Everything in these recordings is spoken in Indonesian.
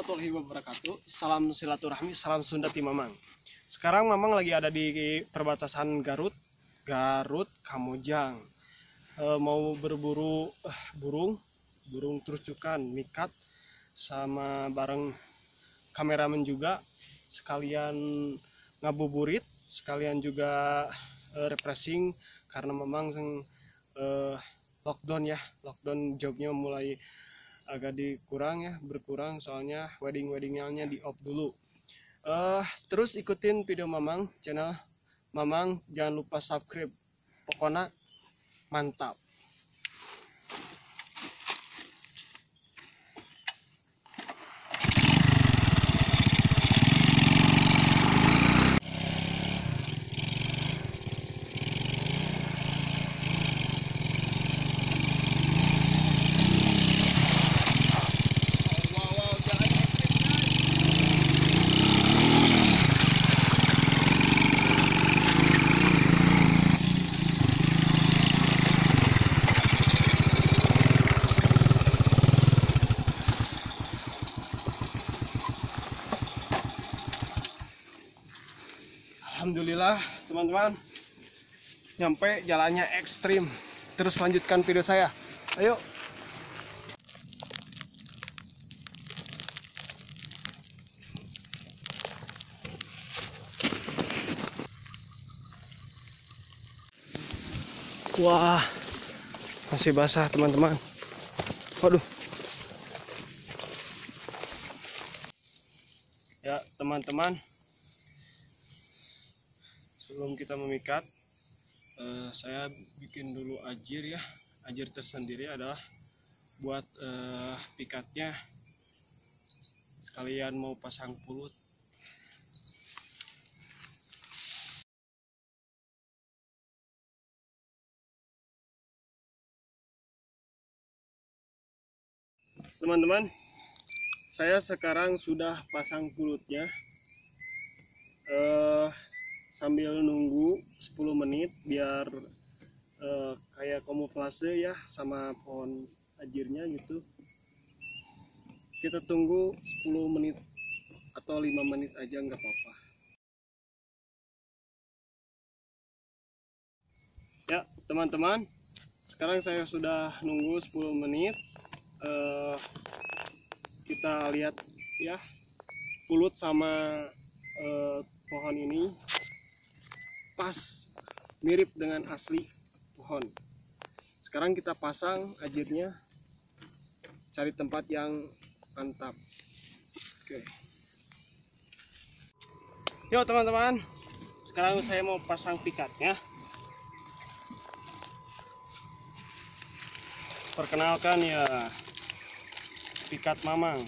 warahmatullahi wabarakatuh. Salam silaturahmi, salam Sunda ti Mamang. Sekarang Mamang lagi ada di perbatasan Garut Kamojang. Mau berburu burung trucukan, mikat, sama bareng kameramen juga, sekalian ngabuburit, sekalian juga refreshing karena memang lockdown jobnya mulai agak berkurang soalnya weddingnya di off dulu. Terus ikutin video Mamang, channel Mamang, jangan lupa subscribe, pokoknya mantap. Alhamdulillah teman-teman, nyampe, jalannya ekstrim. Terus lanjutkan video saya, ayo. Wah, masih basah teman-teman. Waduh. Ya teman-teman, sebelum kita memikat, saya bikin dulu ajir ya. Ajir tersendiri adalah buat pikatnya, sekalian mau pasang pulut. Teman-teman, saya sekarang sudah pasang pulutnya, sambil nunggu 10 menit biar kayak kamuflase ya sama pohon ajirnya gitu. Kita tunggu 10 menit atau 5 menit aja, nggak apa-apa ya teman-teman. Sekarang saya sudah nunggu 10 menit. Kita lihat ya, pulut sama pohon ini pas mirip dengan asli pohon. Sekarang kita pasang ajirnya, cari tempat yang mantap. Oke, yuk teman-teman, sekarang saya mau pasang pikatnya. Perkenalkan ya, pikat Mamang.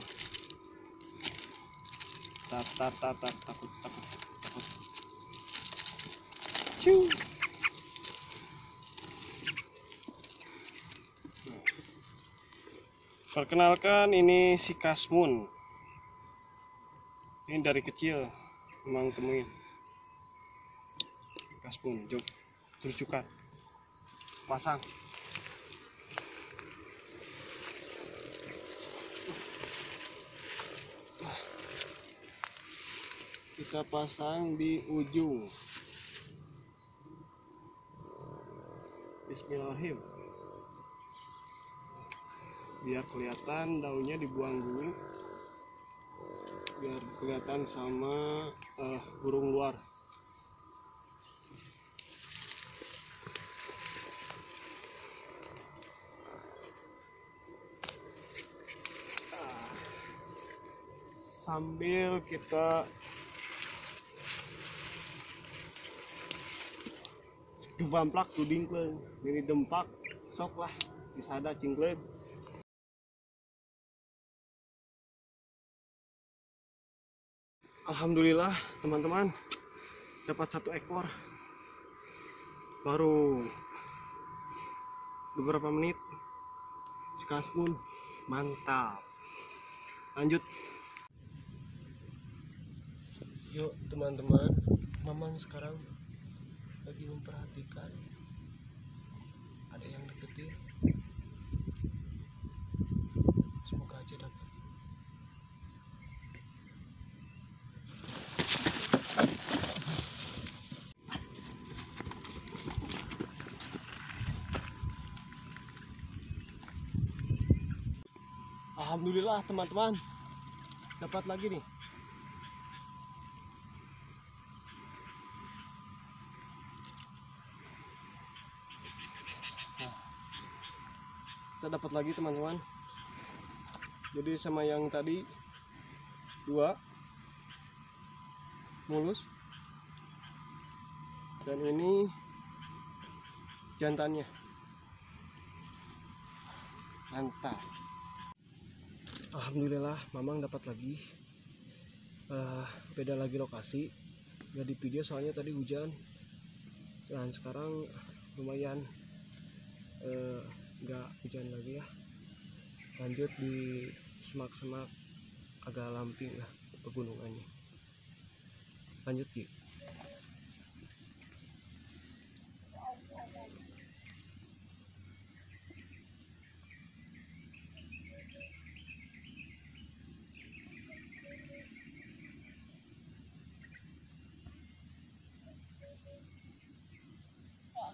Takut. Ciu. Perkenalkan, ini si Kasmun. Ini dari kecil memang temuin Kasmun, jog trucukan, pasang. Kita pasang di ujung. Bismillahirrahmanirrahim. Biar kelihatan daunnya dibuang dulu, biar kelihatan sama burung luar. Sambil kita dubamplak tuding ke ini dempak sok lah bisa ada cingkleb. Alhamdulillah teman-teman, dapat 1 ekor baru beberapa menit. Si Kasmun mantap. Lanjut. Yuk teman-teman, Mamang sekarang lagi memperhatikan ada yang deketin. Semoga aja dapat. Alhamdulillah teman-teman, dapat lagi nih. Nah, kita dapat lagi teman-teman. Jadi sama yang tadi 2 mulus, dan ini jantannya. Mantap. Alhamdulillah Mamang dapat lagi. Beda lagi lokasi, nggak di video soalnya tadi hujan, dan sekarang lumayan nggak hujan lagi ya. Lanjut di semak-semak agak lamping lah pegunungannya. Lanjut Ki.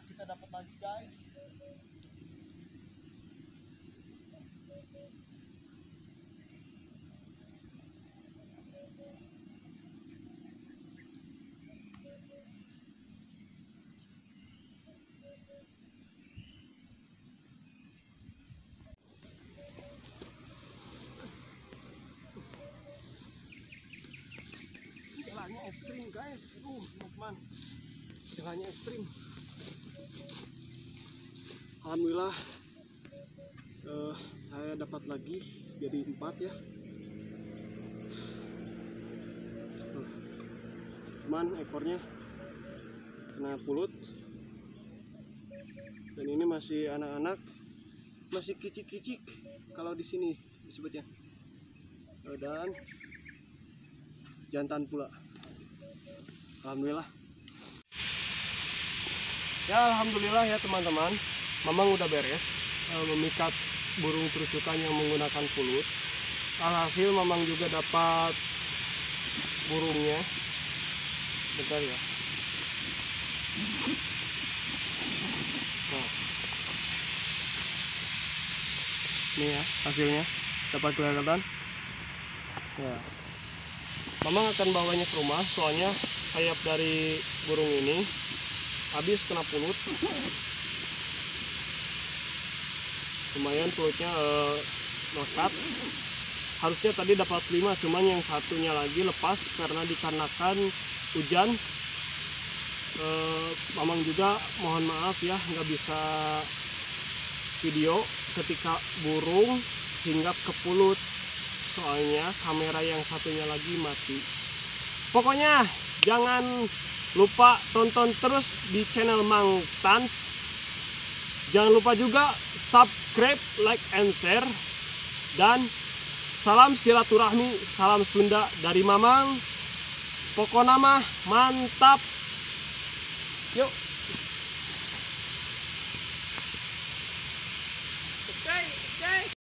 Kita dapat lagi guys. Celahnya ekstrim guys, teman-teman, celahnya ekstrim. Alhamdulillah saya dapat lagi jadi 4 ya. Cuman ekornya kena pulut, dan ini masih anak-anak, masih kicik-kicik kalau di sini disebutnya, dan jantan pula. Alhamdulillah ya, alhamdulillah ya teman-teman, Mamang udah beres memikat burung terusukan yang menggunakan pulut. Alhasil Mamang juga dapat burungnya. Bentar ya. Nah, ini ya hasilnya, dapat kelihatan ya. Mamang akan bawanya ke rumah, soalnya sayap dari burung ini habis kena pulut. Lumayan pulutnya melekat. Harusnya tadi dapat 5, cuman yang satunya lagi lepas karena dikarenakan hujan. Mamang juga mohon maaf ya, nggak bisa video ketika burung hinggap ke pulut, soalnya kamera yang satunya lagi mati. Pokoknya jangan lupa tonton terus di channel Mang Tans. Jangan lupa juga subscribe, like, and share. Dan salam silaturahmi, salam Sunda dari Mamang. Pokoknya mah mantap. Yuk.